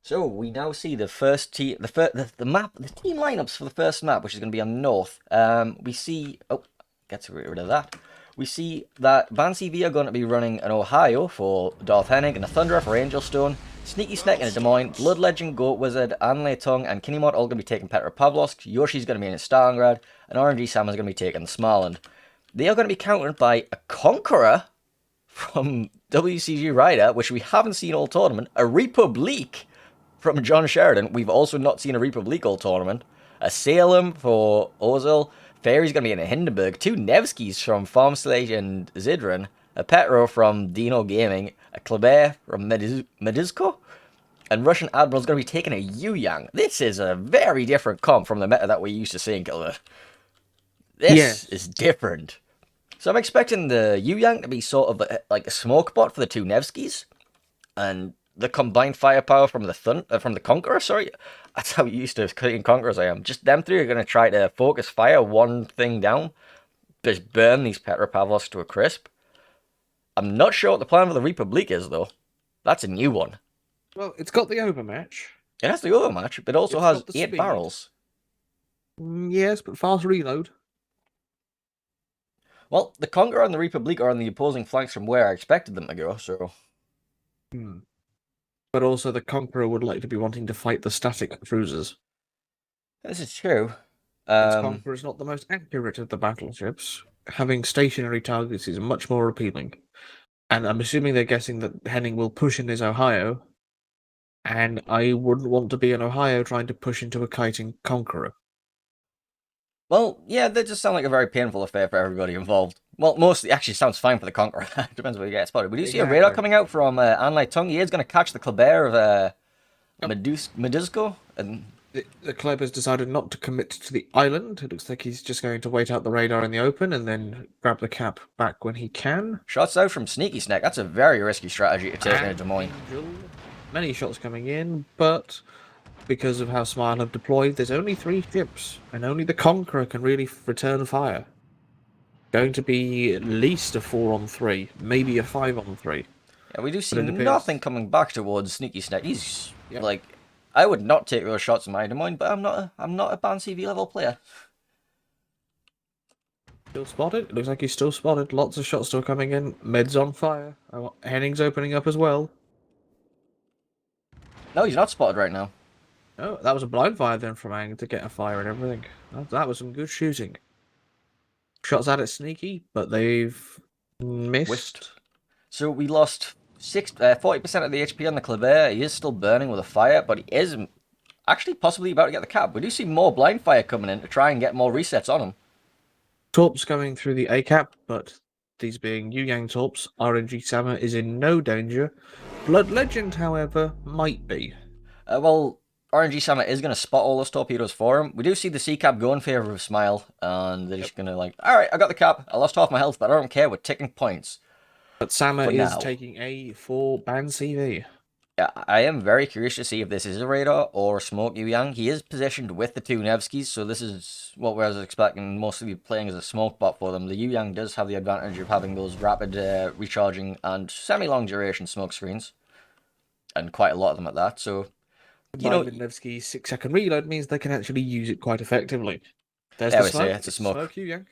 So we now see the first team, the map, the team lineups for the first map, which is going to be on North. We see, get rid of that. We see that BANCV are going to be running an Ohio for Darth Hennig and a Thunderer for Angelstone, Sneaky Snake and a Des Moines, Blood Legend, Goat Wizard, Anley Tongue, and Kinemod all going to be taking Petropavlovsk. Yoshi's going to be in Stalingrad, and RNG Sam is going to be taking Smarland. They are going to be countered by a Conqueror from WCG Rider, which we haven't seen all tournament, a Republique from John Sheridan. We've also not seen a Republique all tournament. A Salem for Ozil. Fairy's going to be in a Hindenburg. Two Nevskis from Farmslate and Zidran. A Petro from Dino Gaming. A Kleber from Medizco. And Russian Admiral's going to be taking a Yu Yang. This is a very different comp from the meta that we used to see in Killerbin. This is different. So I'm expecting the Yu Yang to be sort of like a smoke bot for the two Nevskis. And the combined firepower from the Conqueror, sorry. That's how used to cutting Conquerors I am. Just them three are going to try to focus fire one thing down. Just burn these Petropavlovs to a crisp. I'm not sure what the plan for the Republic is, though. That's a new one. Well, it's got the overmatch. It has the overmatch, but it also has 8 barrels. Yes, but fast reload. Well, the Conqueror and the Republic are on the opposing flanks from where I expected them to go, so... But also the Conqueror would like to be wanting to fight the static cruisers. This is true. Its Conqueror is not the most accurate of the battleships. Having stationary targets is much more appealing. And I'm assuming they're guessing that Henning will push in his Ohio. And I wouldn't want to be in Ohio trying to push into a kiting Conqueror. Well, yeah, that just sounds like a very painful affair for everybody involved. Well, mostly, actually, sounds fine for the Conqueror. Depends where you get spotted. We do see a radar coming out from Anlai Tung. He is going to catch the Kleber of Medizco. And the club has decided not to commit to the island. It looks like he's just going to wait out the radar in the open and then grab the cap back when he can. Shots out from Sneaky Snack. That's a very risky strategy to take in Des Moines. Many shots coming in, but because of how Smile have deployed, there's only 3 ships, and only the Conqueror can really return fire. Going to be at least a 4-on-3, maybe a 5-on-3. Yeah, we do see nothing coming back towards Sneaky Snack. He's like, I would not take those shots in my Des Moines, but I'm not a BANCV level player. Still spotted. It looks like he's still spotted. Lots of shots still coming in. Med's on fire. Henning's opening up as well. No, he's not spotted right now. Oh, that was a blind fire then from Ang to get a fire and everything. That was some good shooting. Shots at it sneaky, but they've missed. So we lost 40% of the HP on the Kleber. He is still burning with a fire, but he is actually possibly about to get the cap. We do see more blind fire coming in to try and get more resets on him. Torps going through the A cap, but these being Yu Yang Torps, RNG Sama is in no danger. Blood Legend, however, might be. Well, RNG Sama is going to spot all those torpedoes for him. We do see the C cap go in favor of Smile, and they're just going to like, alright, I got the cap. I lost half my health, but I don't care. We're ticking points. But Sama is taking A for BANCV. Yeah, I am very curious to see if this is a radar or Smoke Yu Yang. He is positioned with the two Nevskis, so this is what we was expecting, mostly playing as a smoke bot for them. The Yu Yang does have the advantage of having those rapid recharging and semi-long duration smoke screens, and quite a lot of them at that, so... You know, Nevsky's 6-second reload means they can actually use it quite effectively. There's the smoke. It's a smoke. Smoke Yu Yang.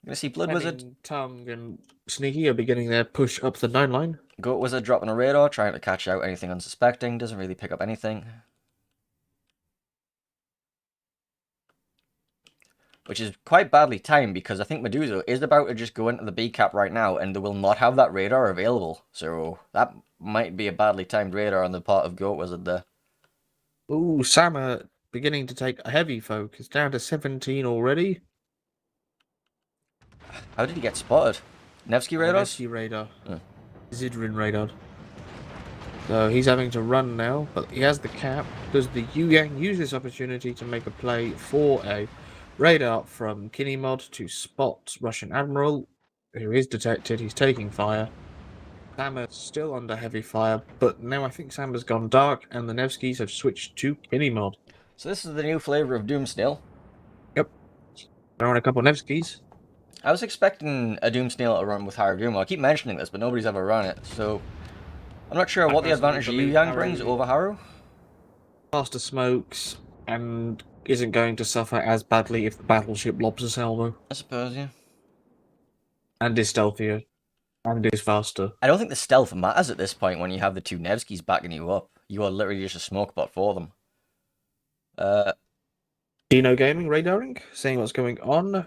You're gonna see Blood Wizard, Tongue, and Sneaky are beginning their push up the 9 line. Goat Wizard dropping a radar, trying to catch out anything unsuspecting. Doesn't really pick up anything, which is quite badly timed because I think Medusa is about to just go into the B cap right now, and they will not have that radar available. So that might be a badly timed radar on the part of Goat Wizard there. Ooh, Sama beginning to take a heavy focus, down to 17 already. How did he get spotted? Nevsky radar? Nevsky radar. Zidrin radar. So he's having to run now, but he has the cap. Does the Yu Yang use this opportunity to make a play for a radar from Kinemod to spot Russian Admiral, who is detected? He's taking fire. Sama's still under heavy fire, but now I think Sama's gone dark, and the Nevskis have switched to Kinemod. So this is the new flavor of Doom Snail. Yep. Throwing a couple Nevskis. I was expecting a Doom Snail to run with higher Doom. I keep mentioning this, but nobody's ever run it, so... I'm not sure I what the personally advantage Yu believe Yang brings over Haru. faster smokes and isn't going to suffer as badly if the battleship lobs a salvo. I suppose, yeah. And is stealthier. And is faster. I don't think the stealth matters at this point when you have the two Nevskis backing you up. You are literally just a smoke bot for them. Dino Gaming radaring, seeing what's going on,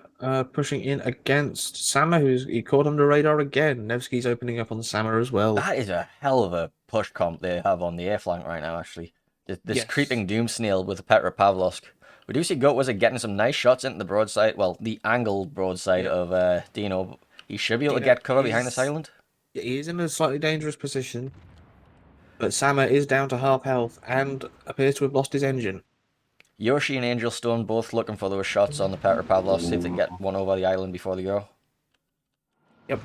pushing in against Sama, he caught under radar again. Nevsky's opening up on Sama as well. That is a hell of a push comp they have on the air flank right now, actually. This Yes. creeping Doom Snail with the Petra Pavlovsk. We do see Goatwizard getting some nice shots into the broadside, well, the angled broadside of Dino. He should be able to Dino get cover behind this island. He is in a slightly dangerous position, but Sama is down to half health and appears to have lost his engine. Yoshi and Angel Stone both looking for those shots on the Petra Pavlovsk, see if they can get one over the island before they go. Yep.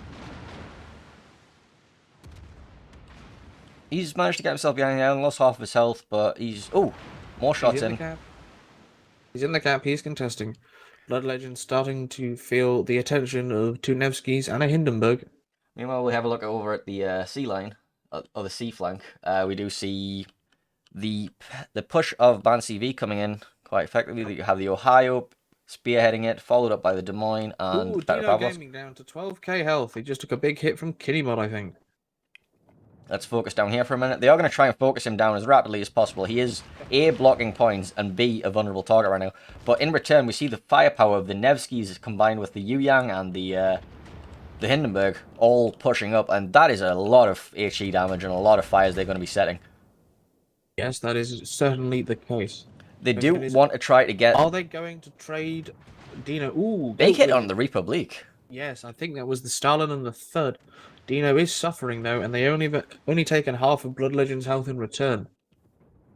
He's managed to get himself behind the island, lost half of his health, but he's... Oh, more shots in. He's in the cap, he's contesting. Blood Legend starting to feel the attention of two Nevskis and a Hindenburg. Meanwhile, we have a look over at the sea line, or the sea flank. We do see the push of BANCV coming in quite effectively. You have the Ohio spearheading it, followed up by the Des Moines and Petra Dino Pavlovsk. Gaming down to 12k health. He just took a big hit from Kinnymod, I think. Let's focus down here for a minute. They are going to try and focus him down as rapidly as possible. He is A, blocking points, and B, a vulnerable target right now. But in return, we see the firepower of the Nevskis combined with the Yu Yang and the Hindenburg all pushing up, and that is a lot of HE damage and a lot of fires they're going to be setting. Yes, that is certainly the case. They do want to try to get... Are they going to trade Dino? Ooh, big hit on the Republic. Yes, I think that was the Stalin and the Third. Dino is suffering though, and they only taken half of Blood Legend's health in return.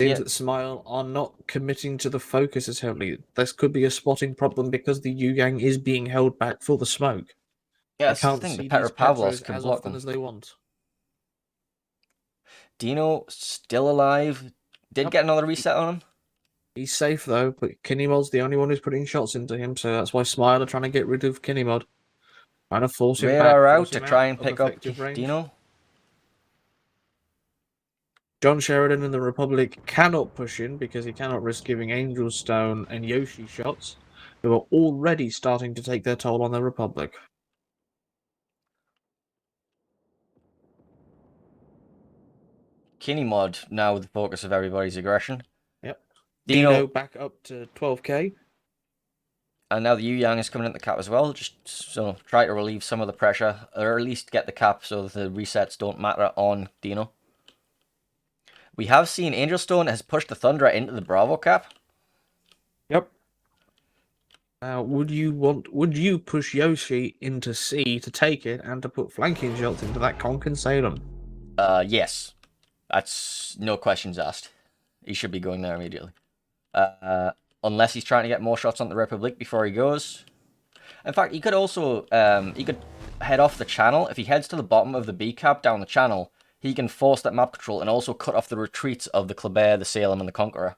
Seems that Smile are not committing to the focus as heavily. This could be a spotting problem because the Yu Yang is being held back for the smoke. Yes, I think the Petra Pavlovsk can block them as they want. Dino still alive. Did get another reset on him. He's safe though, but Kinnymod's the only one who's putting shots into him, so that's why Smile are trying to get rid of Kinnymod. Trying to force him Radar back, out to try and pick up Dino. John Sheridan and the Republic cannot push in because he cannot risk giving Angel Stone and Yoshi shots, who are already starting to take their toll on the Republic. Kinnymod now the focus of everybody's aggression. Yep. Dino back up to 12k. And now the Yu Yang is coming into the cap as well, just so try to relieve some of the pressure, or at least get the cap so that the resets don't matter on Dino. We have seen Angel Stone has pushed the Thunderer into the Bravo cap. Yep. Now, would you push Yoshi into C to take it and to put flanking shots into that Conk and Salem? Yes. That's no questions asked. He should be going there immediately. Unless he's trying to get more shots on the Republic before he goes. In fact, he could also he could head off the channel. If he heads to the bottom of the B cap down the channel, he can force that map control and also cut off the retreats of the Kleber, the Salem, and the Conqueror.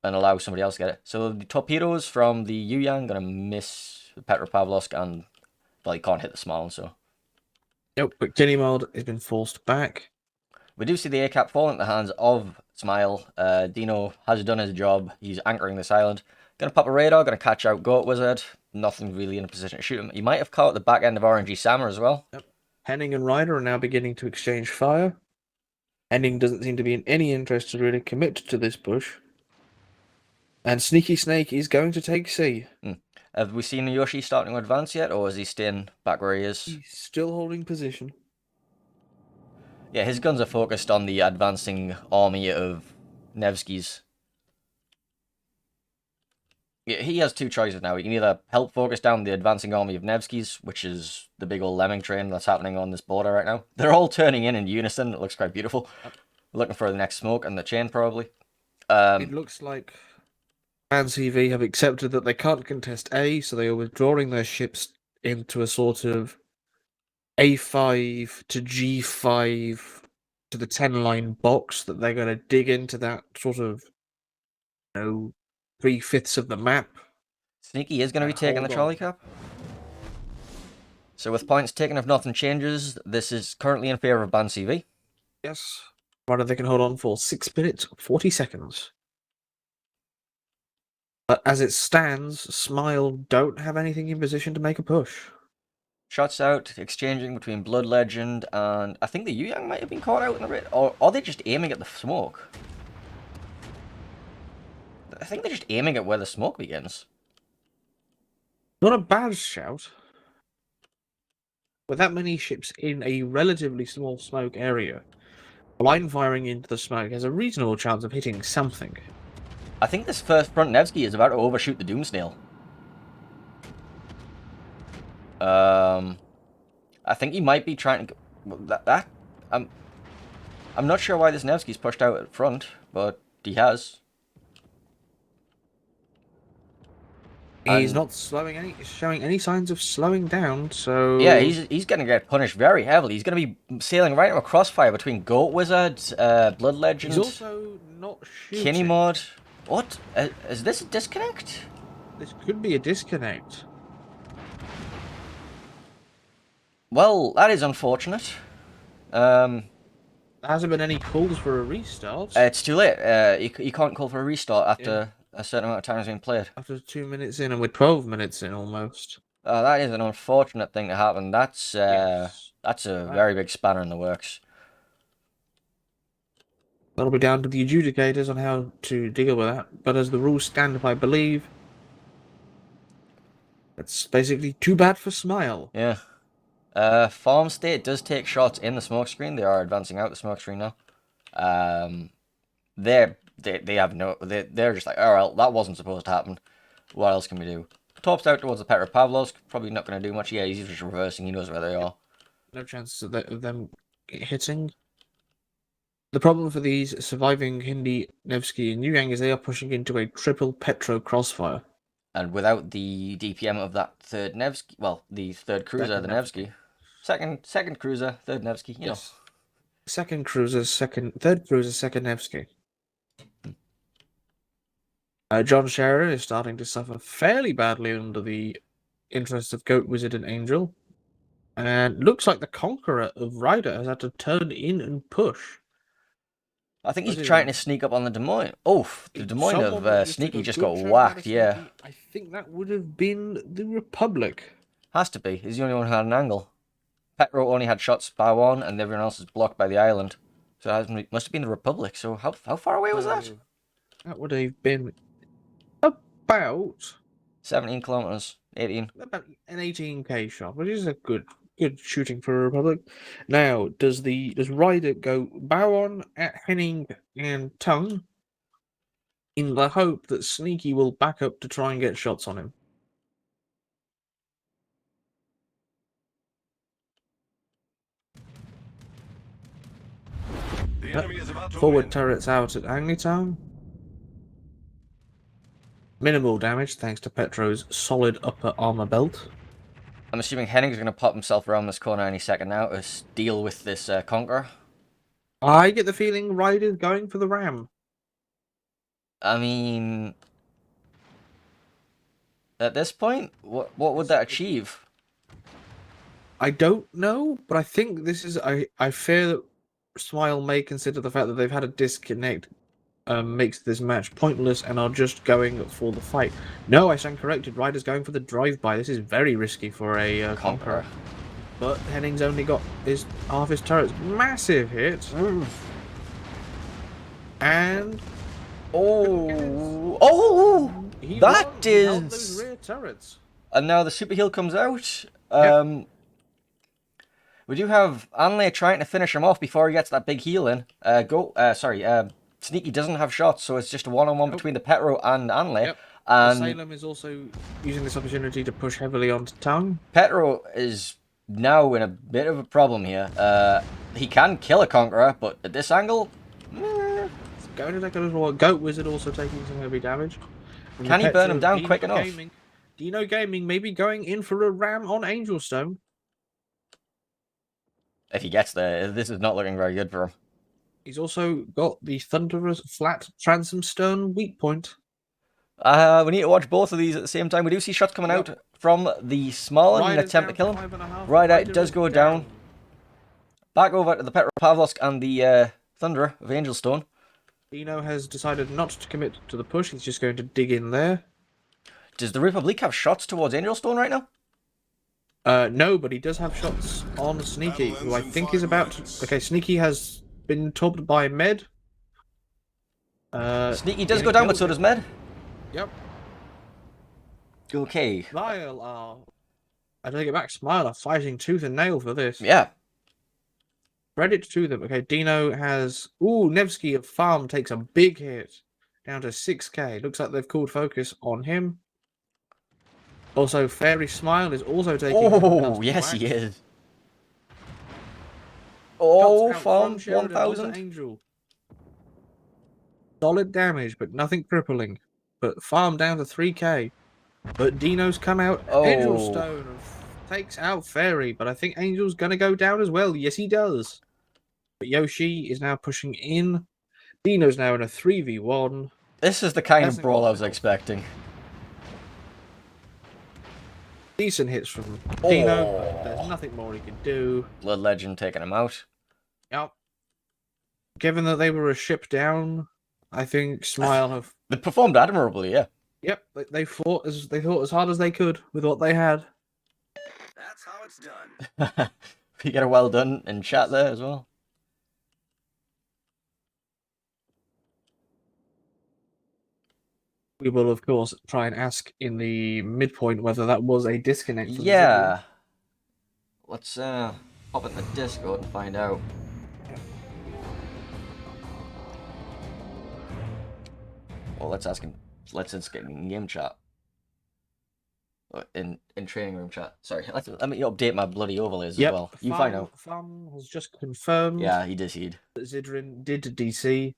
And allow somebody else to get it. So the torpedoes from the Yu Yang going to miss Petra Pavlovsk, and well, he can't hit the Smolensk, so. Yep, but Kinnymod has been forced back. We do see the A-cap fall into the hands of Smile. Dino has done his job. He's anchoring this island. Gonna pop a radar, gonna catch out Goatwizard. Nothing really in a position to shoot him. He might have caught the back end of RNG Sammer as well. Yep. Henning and Ryder are now beginning to exchange fire. Henning doesn't seem to be in any interest to really commit to this push. And Sneaky Snake is going to take C. Have we seen Yoshi starting to advance yet, or is he staying back where he is? He's still holding position. Yeah, his guns are focused on the advancing army of Nevskis. Yeah, he has two choices now. He can either help focus down the advancing army of Nevskis, which is the big old lemming train that's happening on this border right now. They're all turning in unison. It looks quite beautiful. Looking for the next smoke and the chain, probably. It looks like BANCV have accepted that they can't contest A, so they are withdrawing their ships into a sort of A5 to G5 to the 10-line box that they're going to dig into that sort of, 3/5 of the map. Sneaky is going to be taking the trolley cap. So with points taken if nothing changes, this is currently in favour of BANCV. Yes. Provided they can hold on for 6 minutes, 40 seconds. But as it stands, Smile don't have anything in position to make a push. Shots out, exchanging between Blood Legend and I think the Yu Yang might have been caught out in the raid, or are they just aiming at the smoke? I think they're just aiming at where the smoke begins. Not a bad shout. With that many ships in a relatively small smoke area, blind firing into the smoke has a reasonable chance of hitting something. I think this first front Nevsky is about to overshoot the Doomsnail. I think he might be trying to... I'm not sure why this Nevsky's pushed out at front, but he has. He's And not showing any signs of slowing down, so... yeah, he's going to get punished very heavily. He's going to be sailing right into a crossfire between Goat Wizard, Blood Legend... He's also not shooting. Kinney Mod. What? Is this a disconnect? This could be a disconnect. Well, that is unfortunate. There hasn't been any calls for a restart. It's too late. You can't call for a restart after a certain amount of time has been played. After 2 minutes in, and we're 12 minutes in almost. That is an unfortunate thing to happen. That's Yes. that's a very big spanner in the works. That'll be down to the adjudicators on how to deal with that. But as the rules stand, if I believe, it's basically too bad for Smile. Yeah. Farm State does take shots in the smoke screen. They are advancing out the smoke screen now. They have no. They're just like, all right, that wasn't supposed to happen. What else can we do? Tops out towards the Petropavlovsk. Probably not going to do much. Yeah, he's just reversing. He knows where they are. No chance of them hitting. The problem for these surviving Hindi, Nevsky, and Yang is they are pushing into a triple Petro crossfire. And without the DPM of that third Nevsky, well, the third cruiser, the Nevsky. Second cruiser, third Nevsky, you know. Second cruiser, third cruiser, second Nevsky. John Scherer is starting to suffer fairly badly under the interests of Goat Wizard and Angel. And looks like the Conqueror of Ryder has had to turn in and push. I think he's trying to sneak up on the Des Moines. Oh, the Des Moines of Sneaky just got whacked, yeah. I think that would have been the Republic. Has to be. He's the only one who had an angle. Petro only had shots by one, and everyone else is blocked by the island. So it must have been the Republic. So how far away was that? That would have been about 17 kilometers, 18. About an 18k shot, which is a good shooting for a Republic. Now, does Ryder go bow on at Henning and Tongue in the hope that Sneaky will back up to try and get shots on him? The enemy is about to Forward win. turrets out at Anglitown. Minimal damage thanks to Petro's solid upper armor belt. I'm assuming Henning's going to pop himself around this corner any second now to deal with this Conqueror. I get the feeling Ryder's going for the ram. I mean, at this point, what would that achieve? I don't know, but I think this is... I fear that Smile may consider the fact that they've had a disconnect makes this match pointless and are just going for the fight. No, I stand corrected. Ryder's going for the drive-by. This is very risky for a Conqueror. But Henning's only got half his turrets. Massive hit. And... Oh! He That held is... those rear turrets. And now the super heal comes out. We do have Anley trying to finish him off before he gets that big heal in. Sneaky doesn't have shots, so it's just a one-on-one between the Petro and Anley. Yep. And Salem is also using this opportunity to push heavily onto Tongue. Petro is now in a bit of a problem here. He can kill a Conqueror, but at this angle... It's going to take a little while. Goat Wizard also taking some heavy damage. And Can he Petro, burn him down quick enough? Dino Gaming may be going in for a ram on Angelstone. If he gets there, this is not looking very good for him. He's also got the Thunderous Flat Transom Stern weak point. We need to watch both of these at the same time. We do see shots coming out from the Smaller in an attempt to kill him. Ryder does go down. back over to the Petropavlovsk and the Thunderer of Angelstone. Dino has decided not to commit to the push. He's just going to dig in there. Does the Republic have shots towards Angelstone right now? No, but he does have shots on Sneaky, who I think is about to... Okay, Sneaky has been topped by Med. Sneaky does go down, but so does Med. Yep. Okay. Smile are... I take it back. Smile are fighting tooth and nail for this. Yeah. Credit to them. Okay, Dino has... Ooh, Nevsky of Farm takes a big hit. Down to 6k. Looks like they've called focus on him. Also, Fairy Smile is also taking... Oh, yes, he is. Oh, Farm 1000. Angel. Solid damage, but nothing crippling. But Farm down to 3k. But Dino's come out. Oh. Angel Stone takes out Fairy, but I think Angel's going to go down as well. Yes, he does. But Yoshi is now pushing in. Dino's now in a 3v1. This is the kind of brawl I was expecting. Decent hits from Dino, but there's nothing more he can do. Blood Legend taking him out. Yep. Given that they were a ship down, I think Smile have... They performed admirably, yeah. Yep, they fought as hard as they could with what they had. That's how it's done. You get a well done in chat there as well. We will, of course, try and ask in the midpoint whether that was a disconnect. Yeah. Let's pop in the Discord and find out. Well, let's ask him. Let's get in game chat. In training room chat. Sorry, let me update my bloody overlays as well. You find out. Fam has just confirmed. Yeah, he did. That Zidrin did DC.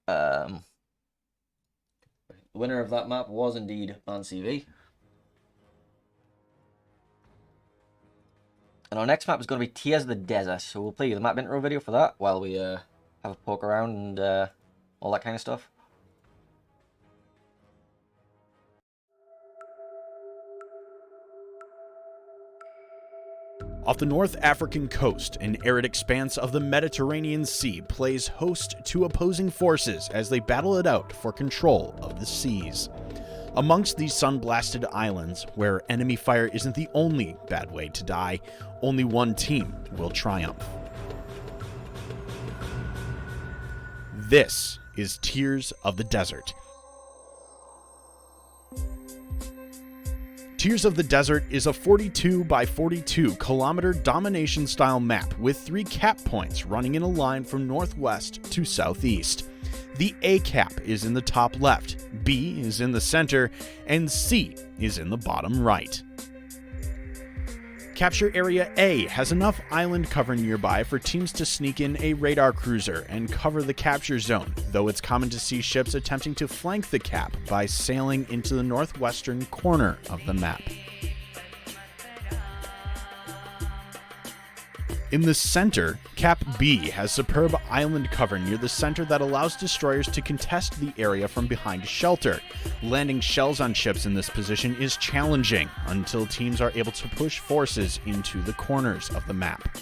The winner of that map was indeed BANCV. And our next map is going to be Tears of the Desert, so we'll play you the map intro video for that while we have a poke around and all that kind of stuff. Off the North African coast, an arid expanse of the Mediterranean Sea plays host to opposing forces as they battle it out for control of the seas. Amongst these sun-blasted islands, where enemy fire isn't the only bad way to die, only one team will triumph. This is Tears of the Desert. Tears of the Desert is a 42 by 42 kilometer domination style map with 3 cap points running in a line from northwest to southeast. The A cap is in the top left, B is in the center, and C is in the bottom right. Capture Area A has enough island cover nearby for teams to sneak in a radar cruiser and cover the capture zone, though it's common to see ships attempting to flank the cap by sailing into the northwestern corner of the map. In the center, Cap B has superb island cover near the center that allows destroyers to contest the area from behind shelter. Landing shells on ships in this position is challenging until teams are able to push forces into the corners of the map.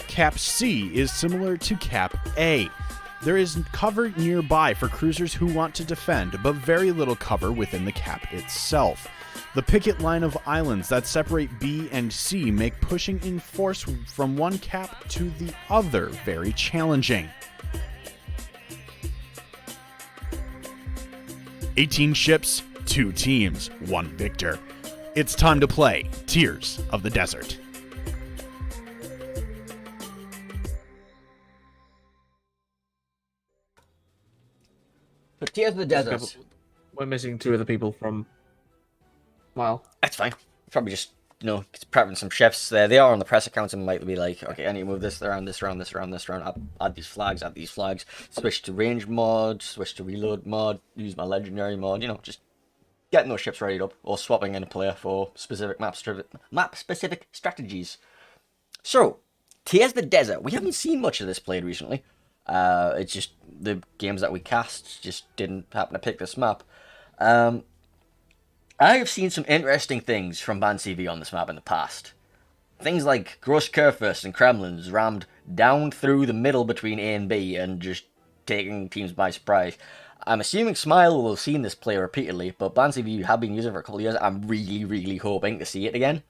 Cap C is similar to Cap A. There is cover nearby for cruisers who want to defend, but very little cover within the cap itself. The picket line of islands that separate B and C make pushing in force from one cap to the other very challenging. 18 ships, 2 teams, 1 victor. It's time to play Tears of the Desert. For Tears of the Desert. We're missing 2 other people from Smile. That's fine. Probably just, prepping some chefs there. They are on the press accounts and might be like, okay, I need to move this around, this around, this around, this around, add these flags, switch to range mod, switch to reload mod, use my legendary mod, just getting those ships readied up, or swapping in a player for specific map-specific strategies. So, Tears of the Desert. We haven't seen much of this played recently. It's just the games that we cast just didn't happen to pick this map. I have seen some interesting things from BANCV on this map in the past. Things like Gross Kurfürst and Kremlins rammed down through the middle between A and B and just taking teams by surprise. I'm assuming Smile will have seen this play repeatedly, but BANCV have been using it for a couple of years. I'm really, really hoping to see it again.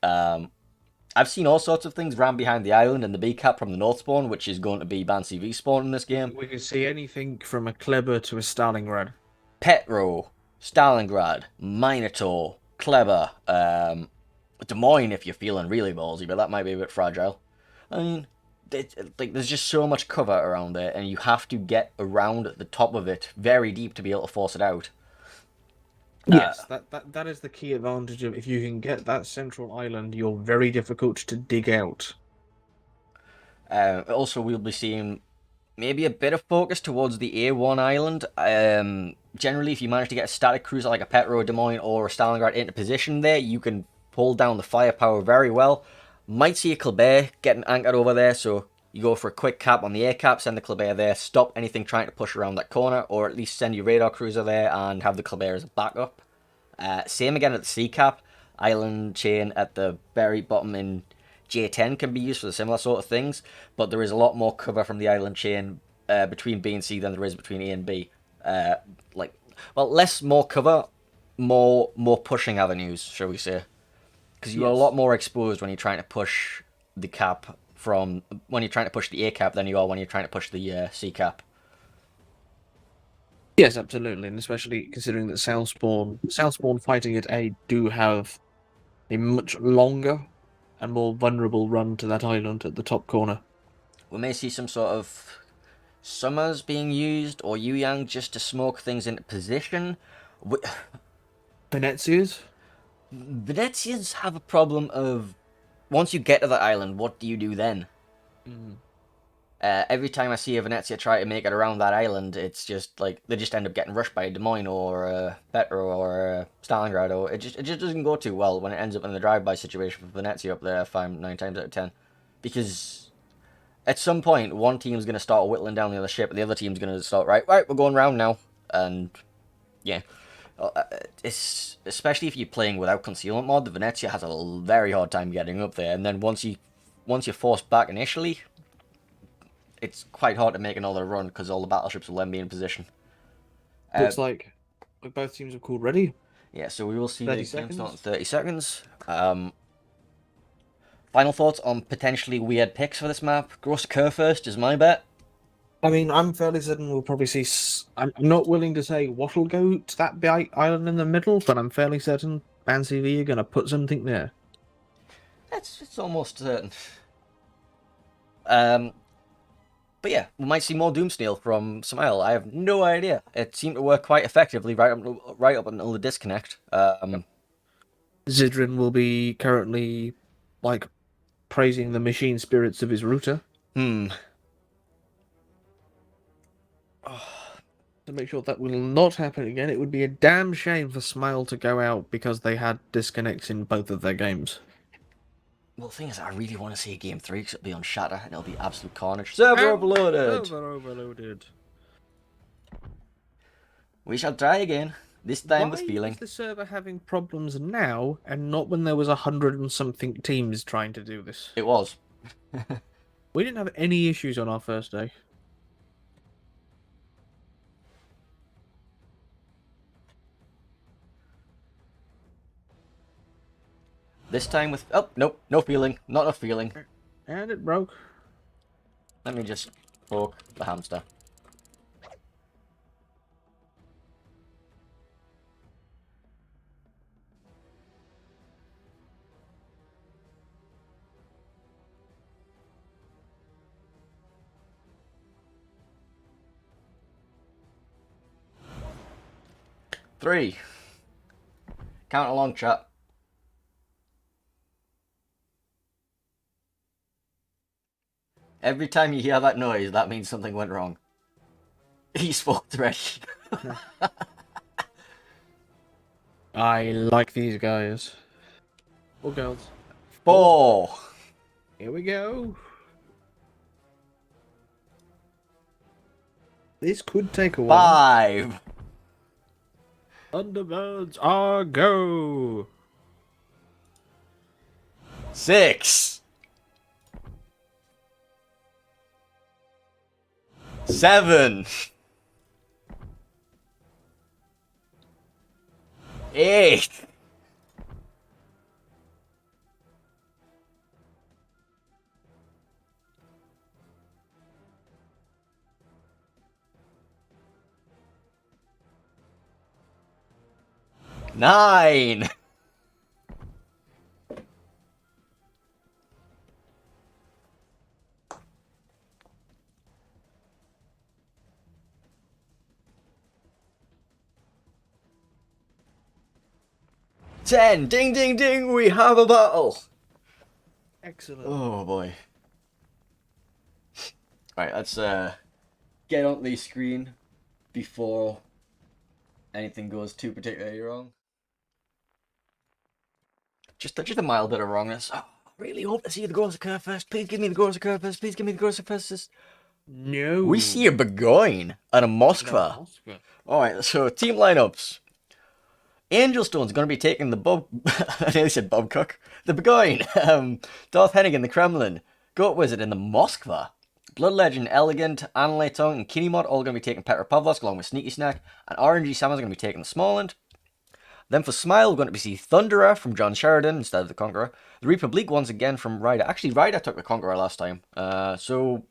I've seen all sorts of things ram behind the island and the B cap from the north spawn, which is going to be BANCV spawn in this game. We can see anything from a Kleber to a Stalingrad. Petro, Stalingrad, Minotaur, Kleber, Des Moines if you're feeling really ballsy, but that might be a bit fragile. I mean, there's just so much cover around there, and you have to get around the top of it very deep to be able to force it out. Yes, that is the key advantage of if you can get that central island, you're very difficult to dig out. Also, we'll be seeing maybe a bit of focus towards the A1 island. Generally, if you manage to get a static cruiser like a Petro, Des Moines, or a Stalingrad into position there, you can hold down the firepower very well. Might see a Killerbin getting anchored over there, so you go for a quick cap on the A cap, send the Killerbin there, stop anything trying to push around that corner, or at least send your radar cruiser there and have the Killerbin as a backup. Same again at the C cap. Island chain at the very bottom in J10 can be used for the similar sort of things, but there is a lot more cover from the island chain between B and C than there is between A and B. More cover, more pushing avenues, shall we say? Because you're a lot more exposed when you're trying to push the cap when you're trying to push the A cap than you are when you're trying to push the C cap. Yes, absolutely, and especially considering that Southspawn fighting at A do have a much longer and more vulnerable run to that island at the top corner. We may see some sort of summers being used or Yu-Yang just to smoke things into position. Venezias? Venezians have a problem of once you get to that island, what do you do then? Every time I see a Venezia try to make it around that island, it's just like they just end up getting rushed by a Des Moines or Petro or Stalingrad, or it just doesn't go too well when it ends up in the drive-by situation for Venezia up there 9 times out of 10, because at some point one team's going to start whittling down the other ship, and the other team's going to start right, we're going round now, and yeah. It's especially if you're playing without concealment mod, the Venezia has a very hard time getting up there, and then once you're forced back initially, it's quite hard to make another run because all the battleships will then be in position. Looks like both teams have called ready. Yeah, so we will see the 30 game seconds. start in 30 seconds. Final thoughts on potentially weird picks for this map? Gross Kurfürst is my bet. I mean, I'm fairly certain we'll probably see. I'm not willing to say what will go to that big island in the middle, but I'm fairly certain BANCV are going to put something there. It's almost certain. But yeah, we might see more Doomsneel from Smile. I have no idea. It seemed to work quite effectively right up until the disconnect. Zidrin will be currently, praising the machine spirits of his router. To make sure that will not happen again, it would be a damn shame for Smile to go out because they had disconnects in both of their games. Well, the thing is, I really want to see Game 3 because it'll be on Shatter and it'll be absolute carnage. Server overloaded! Server overloaded. We shall try again. This time with Why feeling. is the server having problems now and not when there was 100 and something teams trying to do this? It was. We didn't have any issues on our first day. This time with... Oh, nope. No feeling. Not enough feeling. And it broke. Let me just poke the hamster. Three. Count along, chat. Every time you hear that noise, that means something went wrong. Esports ready. I like these guys. Or girls. 4. Here we go. This could take a while. 5. Thunderbirds are go. 6, 7, 8, 9, 10. Ding, ding, ding. We have a battle. Excellent. Oh boy. Alright, let's get on the screen before anything goes too particularly wrong. Just a mild bit of wrongness. Oh, I really hope to see the goals occur first. Please give me the goals occur first. Please give me the goals occur first. No. We see a Burgoyne and a Moskva. Moskva. Alright, so team lineups. Angelstone's going to be taking the I nearly said Bob Cook. The Burgoyne. Darth Hennigan, the Kremlin. Goat Wizard in the Moskva. Blood Legend, Elegant, Anle Tongue, and Kinemod all going to be taking Petropavlovsk along with Sneaky Snack. And RNG Salmon's going to be taking the Smolensk. Then for Smile, we're going to see Thunderer from John Sheridan instead of the Conqueror. The Republic once again from Ryder. Actually, Ryder took the Conqueror last time. So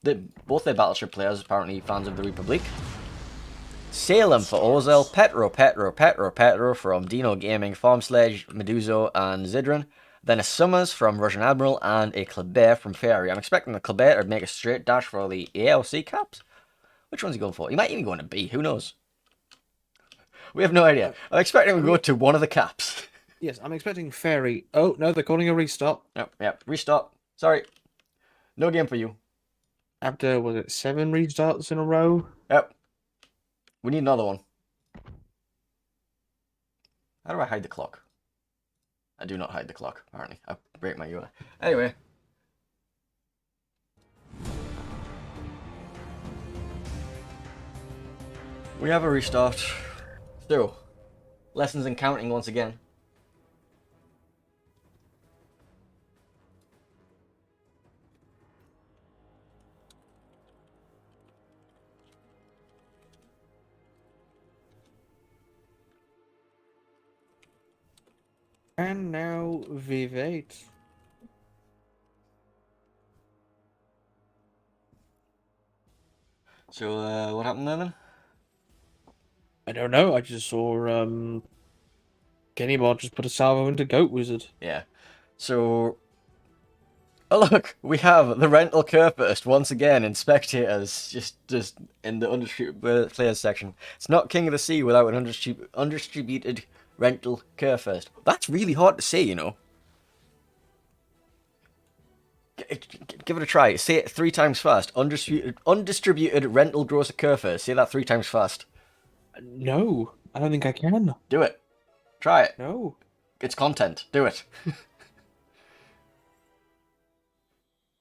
both their Battleship players apparently fans of the Republic. Salem for Ozel, Petro from Dino Gaming, Farm Sledge, Meduzo, and Zidran. Then a Summers from Russian Admiral and a Kleber from Fairy. I'm expecting the Kleber to make a straight dash for the ALC caps. Which one's he going for? He might even go into B, who knows? We have no idea. I'm expecting him to go to one of the caps. Yes, I'm expecting Fairy. Oh, no, they're calling a restart. Yep, restart. Sorry. No game for you. After, was it 7 restarts in a row? Yep. We need another one. How do I hide the clock? I do not hide the clock, apparently. I break my UI. Anyway. We have a restart. So, lessons in counting once again. And now Viv8. So, what happened there then? I don't know, I just saw Kennybot just put a salvo into Goat Wizard. Yeah. So, oh look, we have the rental Curfirst once again in spectators, just in the undistributed players section. It's not King of the Sea without an undistributed rental Curfirst. That's really hard to say, you know. Give it a try. Say it 3 times fast. Undistributed rental gross Curfirst. Say that 3 times fast. No, I don't think I can. Do it. Try it. No. It's content. Do it.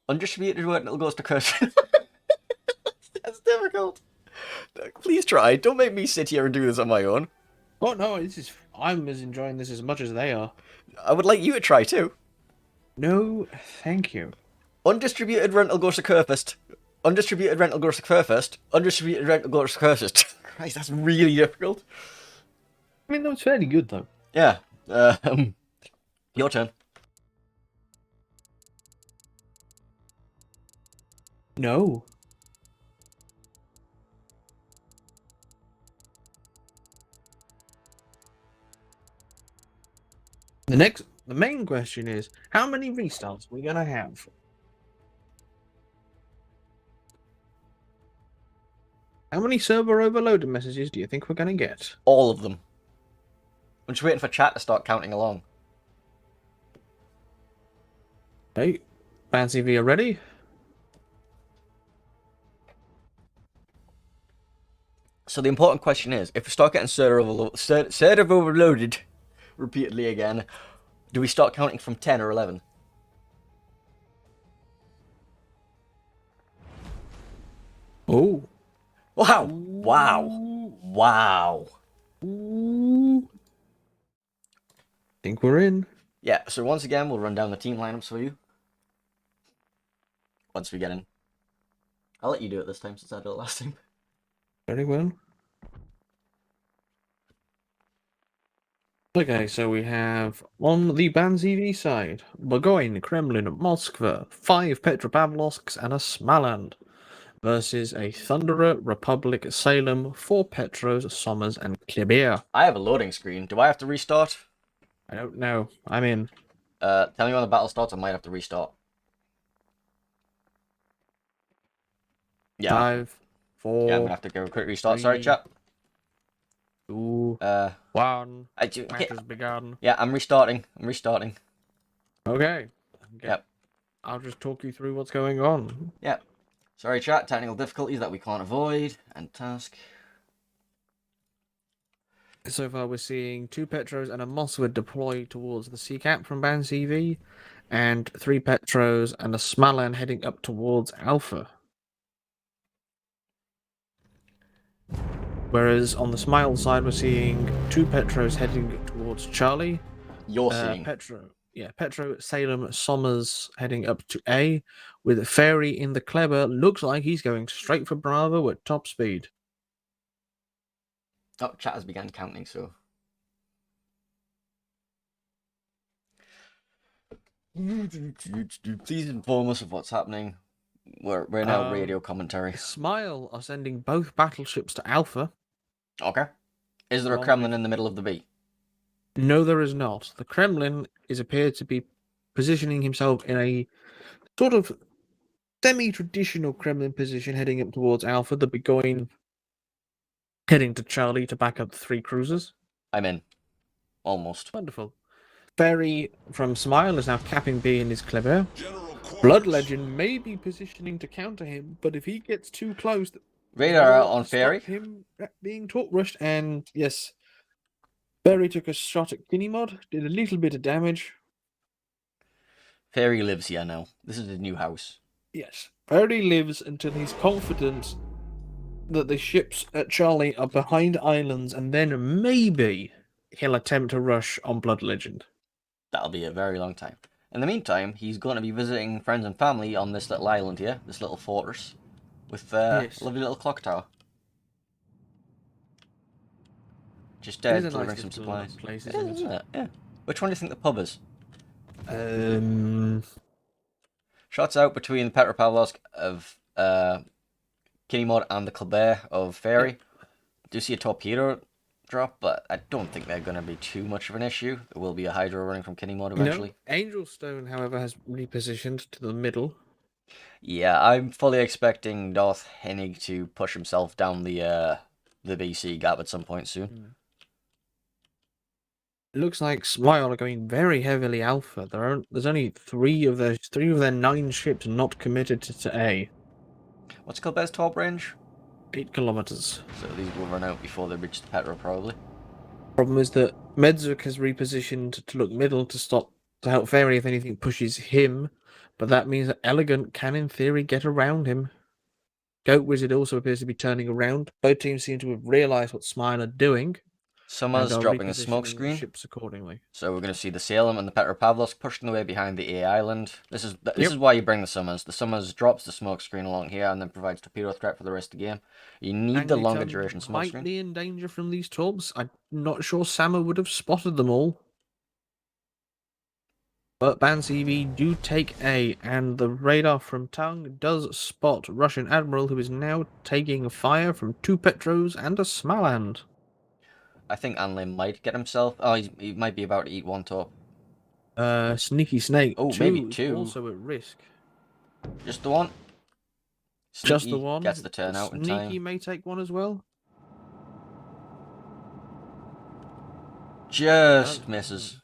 Undistributed rental goes to Curfirst. That's difficult. Please try. Don't make me sit here and do this on my own. Oh no, I'm as enjoying this as much as they are. I would like you to try too. No, thank you. Undistributed rental goes to Curfirst. Undistributed rental goes to Curfirst. Undistributed rental goes to Curfirst. Christ, that's really difficult. I mean, that was fairly good though. Yeah. Your turn. No. The main question is, how many restarts are we gonna have? How many server overloaded messages do you think we're gonna get? All of them. I'm just waiting for chat to start counting along. Hey, BANCV, are ready? So the important question is, if we start getting server overloaded repeatedly again, do we start counting from 10 or 11? Oh. Wow. Wow. Wow. Ooh. think we're in. Yeah, so once again, we'll run down the team lineups for you. Once we get in. I'll let you do it this time since I did it last time. Very well. Okay, so we have on the BANCV side, Burgoyne, Kremlin, Moskva, 5 Petropavlovsks, and a Smaland versus a Thunderer, Republic, Salem, 4 Petros, Somers, and Killerbin. I have a loading screen. Do I have to restart? I don't know. I'm in. Tell me when the battle starts. I might have to restart. Yeah. 5, 4. Yeah, I'm gonna have to go quick restart. Sorry, 3, chat. 2, 1. Match has begun. Yeah, I'm restarting. Okay. Yep. I'll just talk you through what's going on. Yep. Sorry, chat. Technical difficulties that we can't avoid. And task. So far, we're seeing 2 Petros and a Mosswood deploy towards the sea cap from BANCV, and 3 Petros and a Smalan heading up towards Alpha. Whereas on the Smile side, we're seeing 2 Petros heading towards Charlie. You're seeing. Petro, Salem, Somers heading up to A, with Fairy in the Kleber. Looks like he's going straight for Bravo at top speed. Oh, chat has begun counting, so. Please inform us of what's happening. We're now radio commentary. Smile are sending both battleships to Alpha. Okay. Is there a Kremlin in the middle of the B? No, there is not. The Kremlin appeared to be positioning himself in a sort of semi-traditional Kremlin position heading up towards Alpha. The Burgoyne heading to Charlie to back up the 3 cruisers. I'm in. Almost. Wonderful. Ferry from Smile is now capping B in his Kleber. Blood Legend may be positioning to counter him, but if he gets too close... Radar out on Ferry. Him being torque rushed, and yes... Ferry took a shot at Kinemod, did a little bit of damage. Ferry lives here now. This is his new house. Yes. Ferry lives until he's confident that the ships at Charlie are behind islands, and then maybe he'll attempt a rush on Blood Legend. That'll be a very long time. In the meantime, he's going to be visiting friends and family on this little island here, this little fortress, with a lovely little clock tower. Just delivering some supplies. Isn't it? Yeah. Which one do you think the pub is? Shots out between the Petropavlovsk of Kinemod and the Killerbin of Ferry. Do see a torpedo drop, but I don't think they're going to be too much of an issue. There will be a Hydro running from Kinemod eventually. No, Angelstone, however, has repositioned to the middle. Yeah, I'm fully expecting Darth Hennig to push himself down the BC gap at some point soon. It looks like Smile are going very heavily Alpha. There's only 3 of their 9 ships not committed to A. What's Killerbin's top range? 8 kilometers. So these will run out before they reach the Petro, probably. Problem is that Medzuk has repositioned to look middle to help Ferry if anything pushes him, but that means that Elegant can, in theory, get around him. Goat Wizard also appears to be turning around. Both teams seem to have realised what Smile are doing. Sommer's dropping a smoke screen. Ships accordingly. So we're going to see the Salem and the Petropavlovsk pushing away behind the A island. This is why you bring the Summers. The Summers drops the smoke screen along here and then provides torpedo threat for the rest of the game. You need the longer duration smoke screen. Might be in danger from these torps. I'm not sure Sammer would have spotted them all. But BANCV do take A, and the radar from Tung does spot Russian Admiral, who is now taking fire from 2 Petros and a Smaland. I think Anlin might get himself... Oh, he might be about to eat 1 top. Sneaky Snake. Oh, maybe 2. Also at risk. Just the one? Sneaky Just the one? Gets the turn out in time. Sneaky may take 1 as well. Just misses.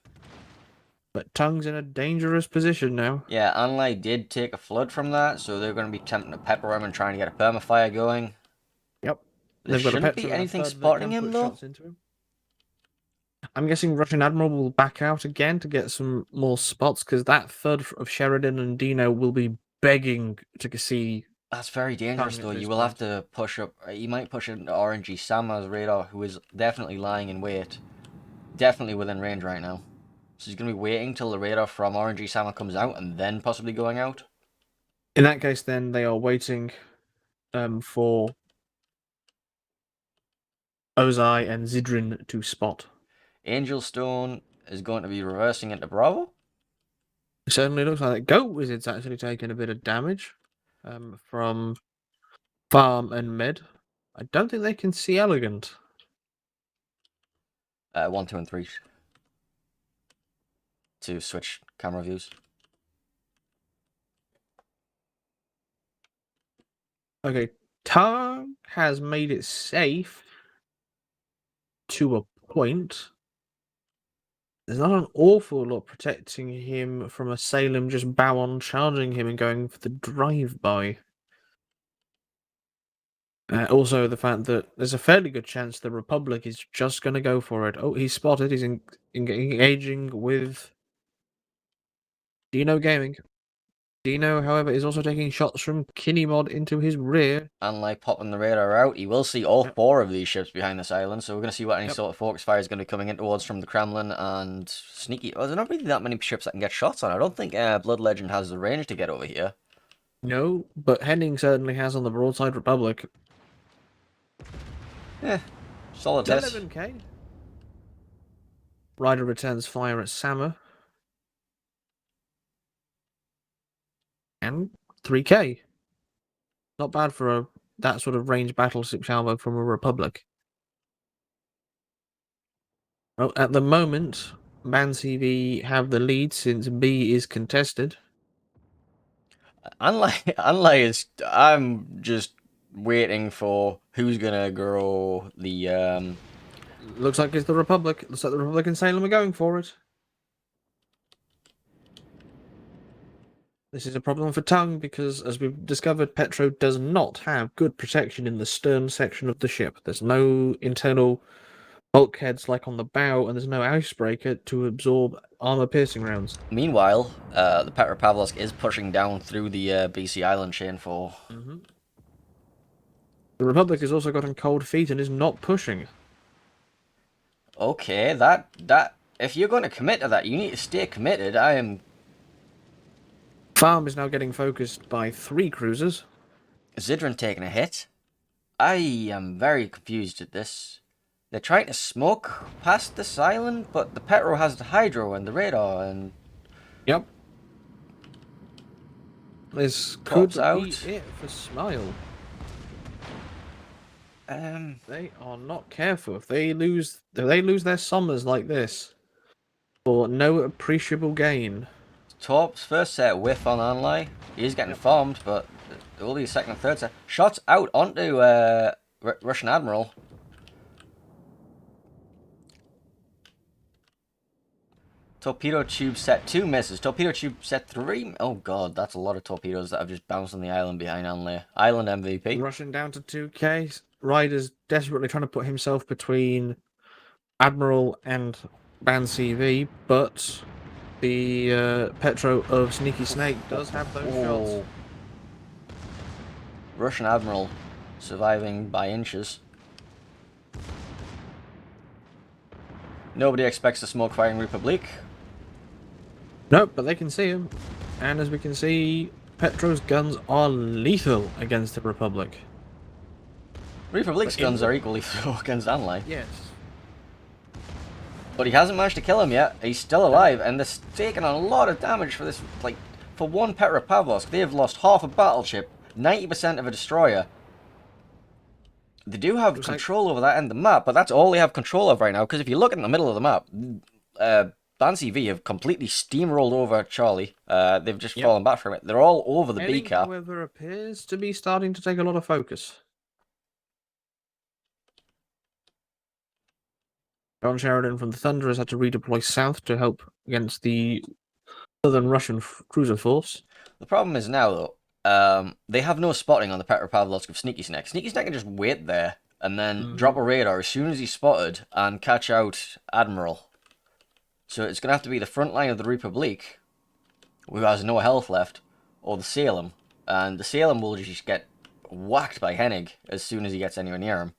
But Tung's in a dangerous position now. Yeah, Anlai did take a flood from that, so they're going to be attempting to pepper him and trying to get a permafire going. Yep. There shouldn't be anything spotting him, though. I'm guessing Russian Admiral will back out again to get some more spots, because that third of Sheridan and Dino will be begging to see... That's very dangerous, though. You will have to push up... You might push into RNG Samma's radar, who is definitely lying in wait. Definitely within range right now. So he's going to be waiting till the radar from RNG Salmon comes out and then possibly going out. In that case, then they are waiting for Ozai and Zidrin to spot. Angel Stone is going to be reversing into Bravo. It certainly looks like that. Goat Wizard's actually taken a bit of damage from Farm and Med. I don't think they can see Elegant. 1, 2, and 3. To switch camera views. Okay, Tang has made it safe to a point. There's not an awful lot protecting him from a Salem just bow on charging him and going for the drive-by. Also, the fact that there's a fairly good chance the Republic is just going to go for it. Oh, he's spotted. He's engaging with Dino Gaming. Dino, however, is also taking shots from Kinemod into his rear. Unlike popping the radar out, he will see all 4 of these ships behind this island, so we're going to see what any sort of focus fire is going to be coming in towards from the Kremlin and Sneaky. Well, there's not really that many ships that can get shots on. I don't think Blood Legend has the range to get over here. No, but Henning certainly has on the broadside Republic. Yeah, solid hit. 11k. Ryder returns fire at Sammer. And 3k. Not bad for that sort of range battleship salvo from a Republic. Well, at the moment, BANCV have the lead since B is contested. I'm just waiting for who's gonna grow the Looks like it's the Republic. Looks like the Republic and Salem are going for it. This is a problem for Tongue because, as we've discovered, Petro does not have good protection in the stern section of the ship. There's no internal bulkheads like on the bow, and there's no icebreaker to absorb armor-piercing rounds. Meanwhile, the Petropavlovsk is pushing down through the BC island chain for. The Republic has also gotten cold feet and is not pushing. Okay, that if you're going to commit to that, you need to stay committed. I am. Farm is now getting focused by 3 cruisers. Zidrin taking a hit. I am very confused at this. They're trying to smoke past this island, but the Petro has the hydro and the radar and. Yep. This could Pops out. be it for Smile. They are not careful. If they lose their summers like this, for no appreciable gain. Torp's first set whiff on Anlai. He's getting farmed, but there will be a second and third set. Shots out onto Russian Admiral. Torpedo tube set 2 misses. Torpedo tube set 3. Oh god, that's a lot of torpedoes that have just bounced on the island behind Anlai. Island MVP. Rushing down to 2k. Ryder's desperately trying to put himself between Admiral and BANCV, but the Petro of Sneaky Snake does have those shots. Russian Admiral surviving by inches. Nobody expects a smoke firing Republic. Nope, but they can see him. And as we can see, Petro's guns are lethal against the Republic. Republic's guns are equally so against Anlai. Yes. But he hasn't managed to kill him yet. He's still alive, and they're taking a lot of damage for this. Like, for one Petropavlovsk, they have lost half a battleship, 90% of a destroyer. They do have control over that end of the map, but that's all they have control of right now, because if you look in the middle of the map, BANCV have completely steamrolled over Charlie. They've just fallen back from it. They're all over the B cap. However, appears to be starting to take a lot of focus. John Sheridan from the Thunder has had to redeploy south to help against the southern Russian cruiser force. The problem is now, though, they have no spotting on the Petropavlovsk of Sneaky Snake. Sneaky Snake can just wait there and then drop a radar as soon as he's spotted and catch out Admiral. So it's going to have to be the front line of the Republic, who has no health left, or the Salem. And the Salem will just get whacked by Hennig as soon as he gets anywhere near him.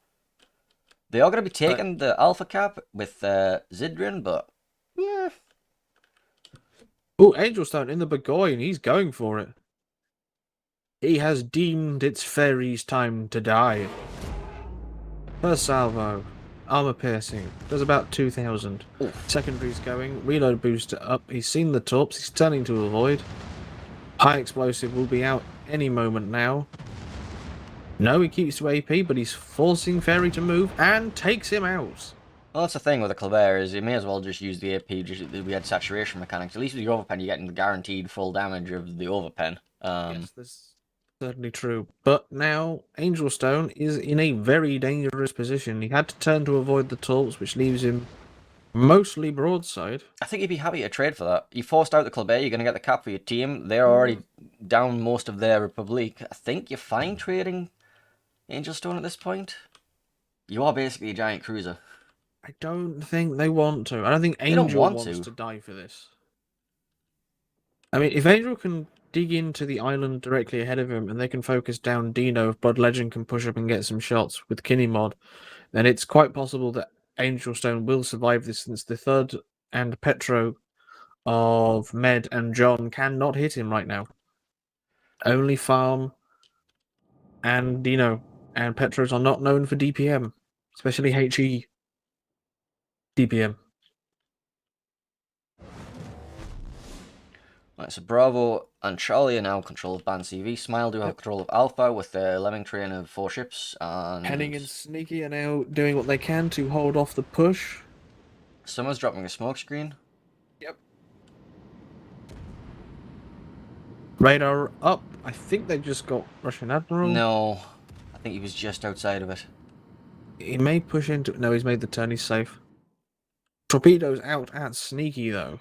They are going to be taking the Alpha Cap with Zidrin, but yeah, Oh, Angelstone in the Burgoyne. He's going for it. He has deemed its fairy's time to die. First salvo. Armor piercing. Does about 2,000. Oof. Secondary's going. Reload booster up. He's seen the torps. He's turning to avoid. High explosive will be out any moment now. No, he keeps to AP, but he's forcing Fairy to move and takes him out. Well, that's the thing with the Killerbin is you may as well just use the AP. We had saturation mechanics. At least with your overpen, you're getting the guaranteed full damage of the overpen. Yes, that's certainly true. But now Angelstone is in a very dangerous position. He had to turn to avoid the torps, which leaves him mostly broadside. I think you'd be happy to trade for that. You forced out the Killerbin, you're going to get the cap for your team. They're already down most of their Republic. I think you're fine trading Angelstone at this point. You are basically a giant cruiser. I don't think they want to. I don't think They don't Angel want wants to. to die for this. I mean, if Angel can dig into the island directly ahead of him and they can focus down Dino, if Blood Legend can push up and get some shots with Kinemod, then it's quite possible that Angelstone will survive this, since the third and Petro of Med and John cannot hit him right now. Only Farm and Dino and Petros are not known for DPM, especially HE DPM. Right, so Bravo and Charlie are now in control of BANCV. Smile do have control of Alpha with their lemming train of 4 ships. And Henning and Sneaky are now doing what they can to hold off the push. Summer's dropping a smoke screen. Yep. Radar up. I think they just got Russian Admiral. No, I think he was just outside of it. He may push into... No, he's made the turn. He's safe. Torpedoes out at Sneaky, though.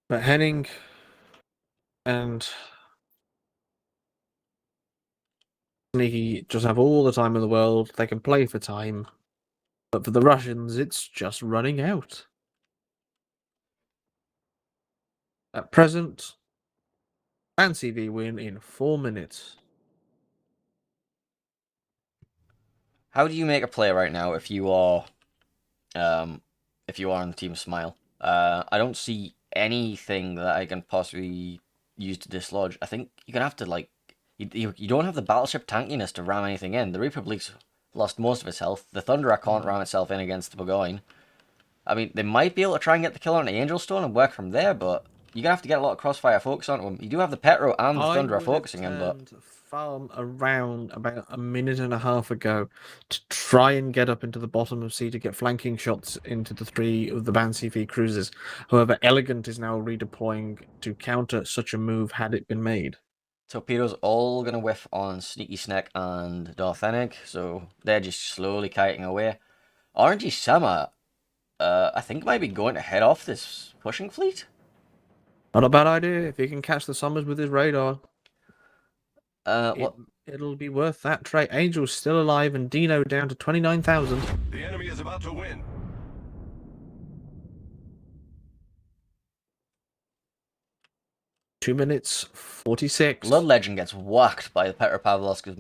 But Henning and Sneaky just have all the time in the world. They can play for time. But for the Russians, it's just running out. At present, BANCV win in 4 minutes. How do you make a play right now if you are on the team Smile? I don't see anything that I can possibly use to dislodge. I think you're gonna have to like you don't have the battleship tankiness to ram anything in. The Republic's lost most of its health. The Thunderer can't ram itself in against the Burgoyne. I mean, they might be able to try and get the kill on the Angelstone and work from there, but you're gonna have to get a lot of crossfire focus onto him. You do have the Petro and the Thunderer focusing him, but Farm around about a minute and a half ago to try and get up into the bottom of sea to get flanking shots into the 3 of the BANCV cruisers. However, Elegant is now redeploying to counter such a move had it been made. torpedoes all gonna whiff on Sneaky Snack and Darthenig, so they're just slowly kiting away. RNG Sama, I think might be going to head off this pushing fleet. Not a bad idea if he can catch the Summers with his radar. What? It'll be worth that trade. Angel's still alive and Dino down to 29,000. The enemy is about to win. Two minutes 46. Blood Legend gets whacked by the Petropavlovsk's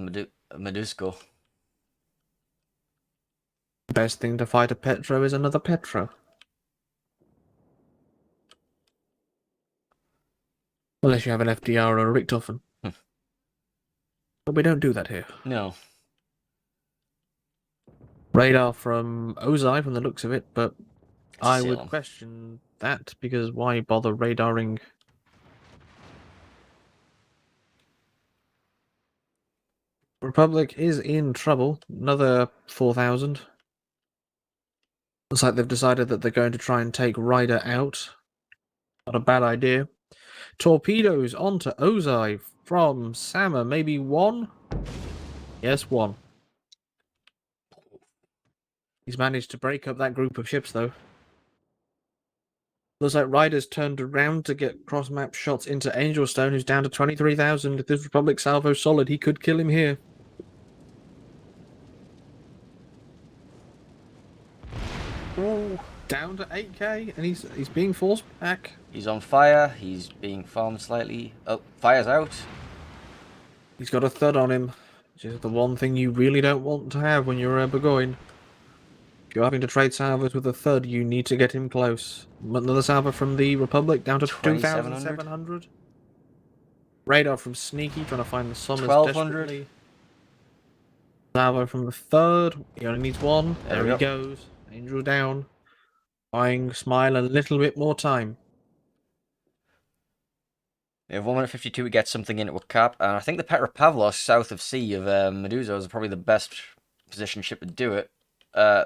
Medusko. Best thing to fight a Petro is another Petro. Unless you have an FDR or a Richthofen. But we don't do that here. No. Radar from Ozai from the looks of it, but I would Still. question that because why bother radaring? Republic is in trouble. Another 4,000. Looks like they've decided that they're going to try and take Ryder out. Not a bad idea. Torpedoes onto Ozai from Sama. Maybe 1? Yes, 1. He's managed to break up that group of ships, though. Looks like Ryder's turned around to get cross-map shots into Angelstone, who's down to 23,000. If this Republic salvo's solid, he could kill him here. Ooh, down to 8k, and he's being forced back. He's on fire. He's being farmed slightly. Oh, fire's out. He's got a thud on him. which is the one thing you really don't want to have when you're a Burgoyne. If you're having to trade salvos with a third, you need to get him close. Another salvo from the Republic down to 2,700? 2,700. Radar from Sneaky trying to find the Sommers 1,200. desperately. Salvo from the third. He only needs one. There There we he go. goes. Angel down. Buying Smile a little bit more time. We have 1:52 to get something into a cap, and I think the Petropavlos south of sea of Medusa is probably the best positioned ship to do it.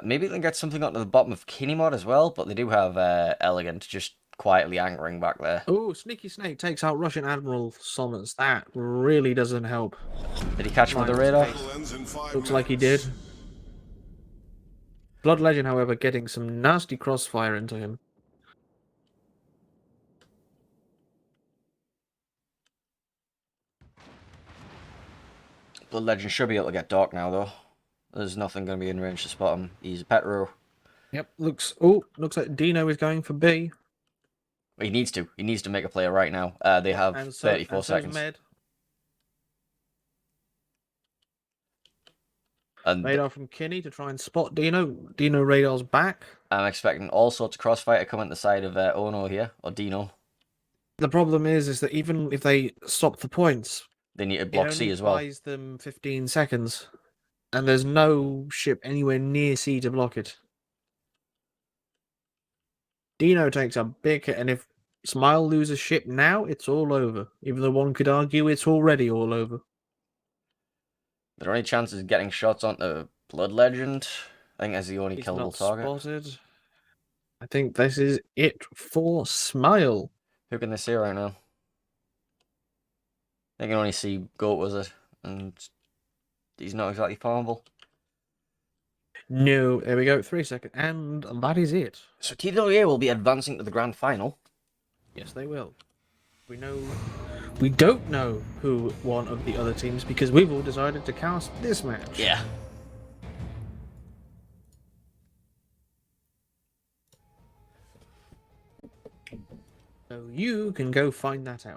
Maybe they can get something onto the bottom of Kinemod as well, but they do have Elegant just quietly anchoring back there. Oh, Sneaky Snake takes out Russian Admiral Sommers. That really doesn't help. Did he catch him with the Mine's radar? face. Ends in 5 Looks like he minutes. did. Blood Legend, however, getting some nasty crossfire into him. Blood Legend should be able to get Dark now, though. There's nothing going to be in range to spot him. He's a Petro. Yep, looks like Dino is going for B. He needs to. He needs to make a play right now. They have And 34 so's seconds. Med. And Radar from Kinney to try and spot Dino. Dino radar's back. I'm expecting all sorts of crossfire to come into the side of Ono here, or Dino. The problem is that even if they stop the points, They need to it block C only as well. buys them 15 seconds. And there's no ship anywhere near C to block it. Dino takes a big hit, and if Smile loses ship now, it's all over. Even though one could argue it's already all over. There are any chances of getting shots onto Blood Legend? I think that's the only He's killable not target. spotted. I think this is it for Smile. Who can they see right now? They can only see Goat, was it? And he's not exactly farmable. No, there we go. 3 seconds, and that is it. So TWA will be advancing to the grand final. Yes, they will. We don't know who one of the other teams because we've all decided to cast this match. Yeah. So you can go find that out.